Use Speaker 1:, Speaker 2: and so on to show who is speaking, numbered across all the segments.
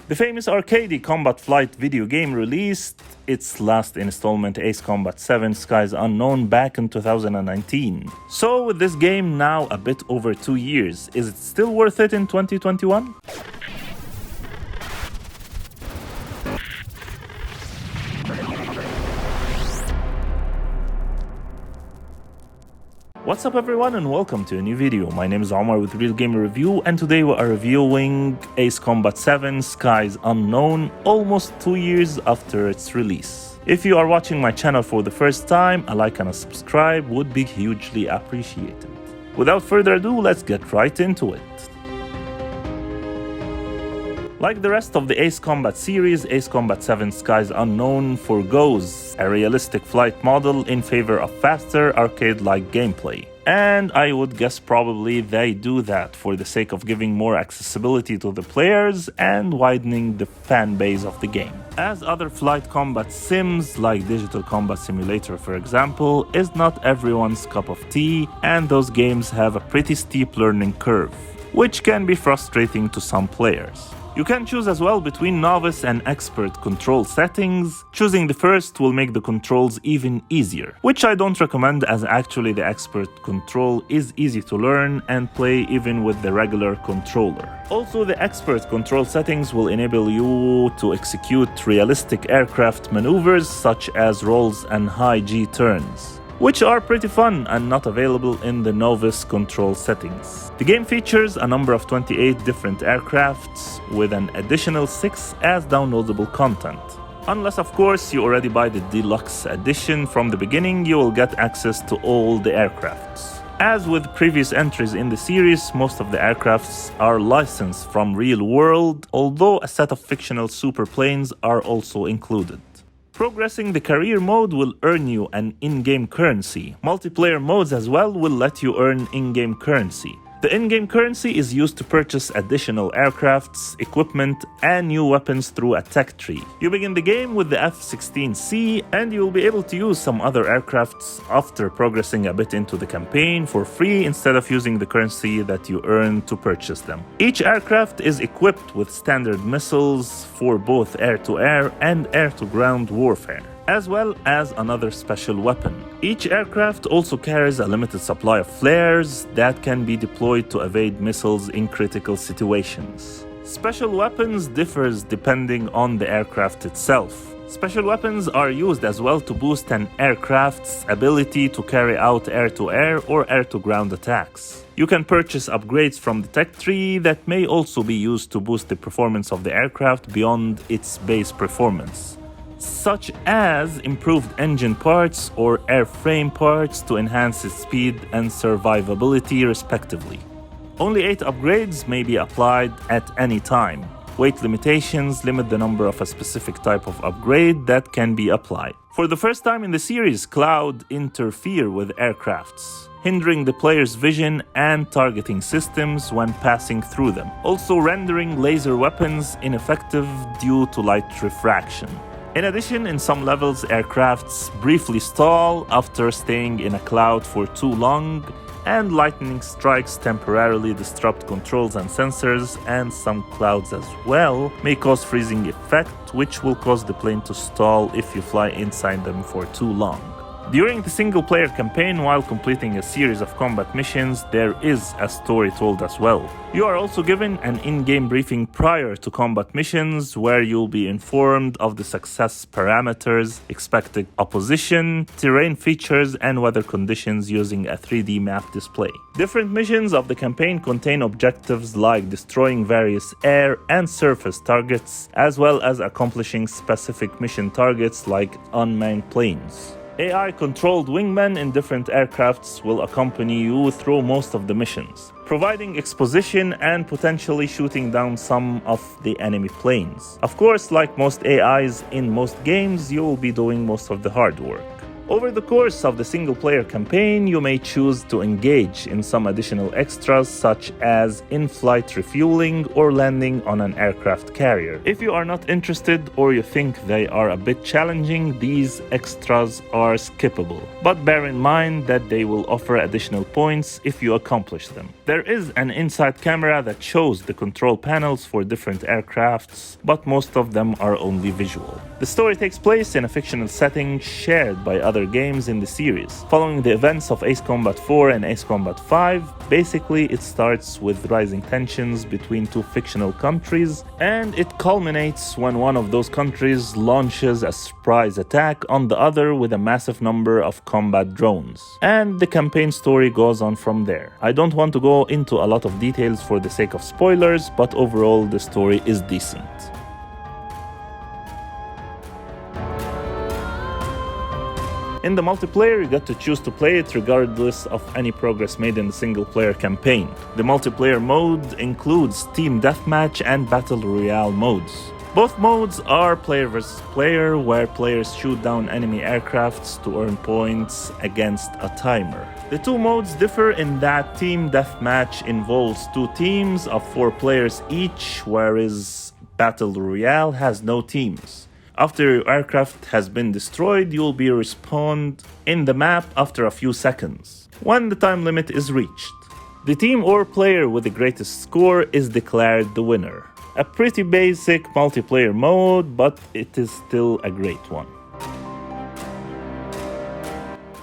Speaker 1: The famous arcade Combat Flight video game released its last installment, Ace Combat 7 Skies Unknown, back in 2019. So with this game now a bit over 2 years, is it still worth it in 2021? What's up everyone and welcome to a new video. My name is Omar with Real Gamer Review, and today we are reviewing Ace Combat 7 Skies Unknown almost 2 years after its release. If you are watching my channel for the first time, a like and a subscribe would be hugely appreciated. Without further ado, let's get right into it. Like the rest of the Ace Combat series, Ace Combat 7 Skies Unknown forgoes a realistic flight model in favor of faster, arcade-like gameplay. And I would guess probably they do that for the sake of giving more accessibility to the players and widening the fan base of the game. As other flight combat sims like Digital Combat Simulator for example, is not everyone's cup of tea, and those games have a pretty steep learning curve, which can be frustrating to some players. You can choose as well between novice and expert control settings. Choosing the first will make the controls even easier, which I don't recommend, as actually the expert control is easy to learn and play even with the regular controller. Also, the expert control settings will enable you to execute realistic aircraft maneuvers such as rolls and high G turns, which are pretty fun and not available in the novice control settings. The game features a number of 28 different aircrafts with an additional 6 as downloadable content. Unless of course you already buy the deluxe edition from the beginning, you will get access to all the aircrafts. As with previous entries in the series, most of the aircrafts are licensed from real world, although a set of fictional superplanes are also included. Progressing the career mode will earn you an in-game currency. Multiplayer modes as well will let you earn in-game currency. The in-game currency is used to purchase additional aircrafts, equipment, and new weapons through a tech tree. You begin the game with the F-16C, and you will be able to use some other aircrafts after progressing a bit into the campaign for free instead of using the currency that you earn to purchase them. Each aircraft is equipped with standard missiles for both air-to-air and air-to-ground warfare, as well as another special weapon. Each aircraft also carries a limited supply of flares that can be deployed to evade missiles in critical situations. Special weapons differs depending on the aircraft itself. Special weapons are used as well to boost an aircraft's ability to carry out air-to-air or air-to-ground attacks. You can purchase upgrades from the tech tree that may also be used to boost the performance of the aircraft beyond its base performance, such as improved engine parts or airframe parts to enhance its speed and survivability respectively. Only 8 upgrades may be applied at any time. Weight limitations limit the number of a specific type of upgrade that can be applied. For the first time in the series, clouds interfere with aircrafts, hindering the player's vision and targeting systems when passing through them, also rendering laser weapons ineffective due to light refraction. In addition, in some levels, aircrafts briefly stall after staying in a cloud for too long, and lightning strikes temporarily disrupt controls and sensors, and some clouds as well may cause freezing effect, which will cause the plane to stall if you fly inside them for too long. During the single-player campaign, while completing a series of combat missions, there is a story told as well. You are also given an in-game briefing prior to combat missions, where you'll be informed of the success parameters, expected opposition, terrain features, and weather conditions using a 3D map display. Different missions of the campaign contain objectives like destroying various air and surface targets, as well as accomplishing specific mission targets like unmanned planes. AI-controlled wingmen in different aircrafts will accompany you through most of the missions, providing exposition and potentially shooting down some of the enemy planes. Of course, like most AIs in most games, you will be doing most of the hard work. Over the course of the single-player campaign, you may choose to engage in some additional extras such as in-flight refueling or landing on an aircraft carrier. If you are not interested or you think they are a bit challenging, these extras are skippable. But bear in mind that they will offer additional points if you accomplish them. There is an inside camera that shows the control panels for different aircrafts, but most of them are only visual. The story takes place in a fictional setting shared by other games in the series. Following the events of Ace Combat 4 and Ace Combat 5, basically it starts with rising tensions between two fictional countries, and it culminates when one of those countries launches a surprise attack on the other with a massive number of combat drones. And the campaign story goes on from there. I don't want to go into a lot of details for the sake of spoilers, but overall the story is decent. In the multiplayer, you get to choose to play it regardless of any progress made in the single-player campaign. The multiplayer mode includes Team Deathmatch and Battle Royale modes. Both modes are player versus player, where players shoot down enemy aircrafts to earn points against a timer. The two modes differ in that Team Deathmatch involves two teams of 4 players each, whereas Battle Royale has no teams. After your aircraft has been destroyed, you will be respawned in the map after a few seconds, when the time limit is reached. The team or player with the greatest score is declared the winner. A pretty basic multiplayer mode, but it is still a great one.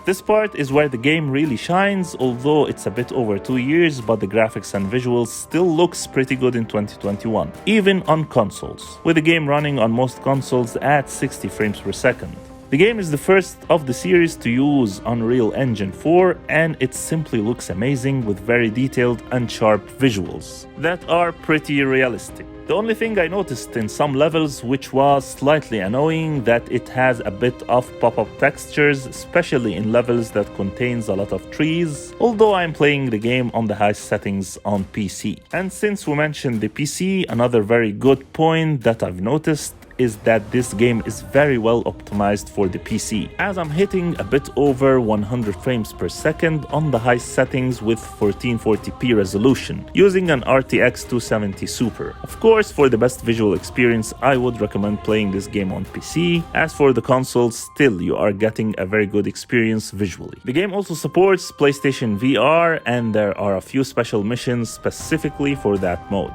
Speaker 1: This part is where the game really shines, although it's a bit over 2 years, but the graphics and visuals still looks pretty good in 2021, even on consoles, with the game running on most consoles at 60 frames per second. The game is the first of the series to use Unreal Engine 4, and it simply looks amazing with very detailed and sharp visuals that are pretty realistic. The only thing I noticed in some levels, which was slightly annoying, that it has a bit of pop-up textures, especially in levels that contains a lot of trees, although I'm playing the game on the high settings on PC. And since we mentioned the PC, another very good point that I've noticed is that this game is very well optimized for the PC, as I'm hitting a bit over 100 frames per second on the high settings with 1440p resolution, using an RTX 270 Super. Of course, for the best visual experience, I would recommend playing this game on PC. As for the consoles, still you are getting a very good experience visually. The game also supports PlayStation VR, and there are a few special missions specifically for that mode.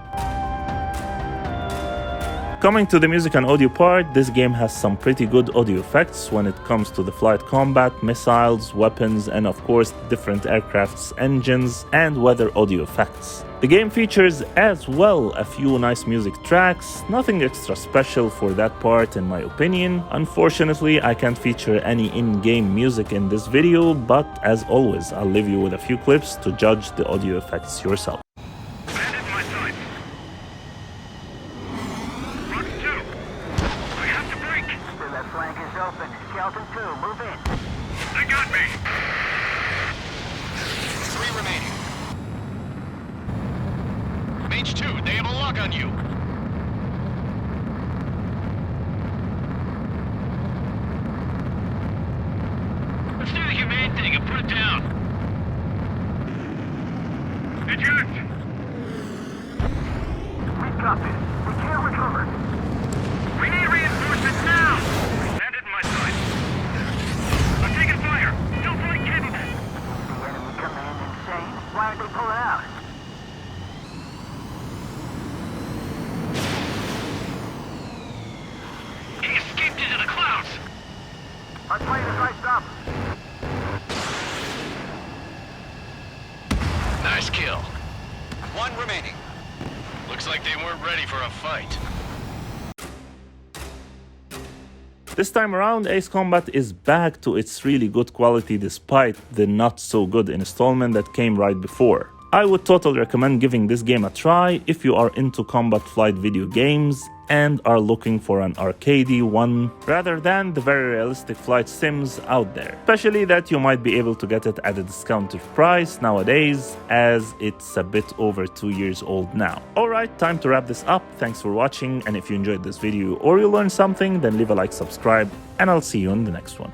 Speaker 1: Coming to the music and audio part, this game has some pretty good audio effects when it comes to the flight combat, missiles, weapons, and of course different aircrafts, engines, and weather audio effects. The game features as well a few nice music tracks, nothing extra special for that part in my opinion. Unfortunately, I can't feature any in-game music in this video, but as always, I'll leave you with a few clips to judge the audio effects yourself.
Speaker 2: Shelton 2, move in. They got me!
Speaker 3: 3 remaining. Mage 2, they have a lock on you.
Speaker 2: Let's do the humane thing and put it down. Eject! We got this. We can't recover. We need reinforcements now! Landed in my sight. I'm taking fire. Still fully capable. The enemy command insane. Why aren't they pulling out? He escaped into the clouds. Our plane is iced up.
Speaker 3: Nice kill. 1 remaining. Looks like they weren't ready for a fight.
Speaker 1: This time around, Ace Combat is back to its really good quality despite the not so good installment that came right before. I would totally recommend giving this game a try if you are into combat flight video games and are looking for an arcadey one rather than the very realistic flight sims out there. Especially that you might be able to get it at a discounted price nowadays, as it's a bit over 2 years old now. Alright, time to wrap this up. Thanks for watching, and if you enjoyed this video or you learned something, then leave a like, subscribe, and I'll see you in the next one.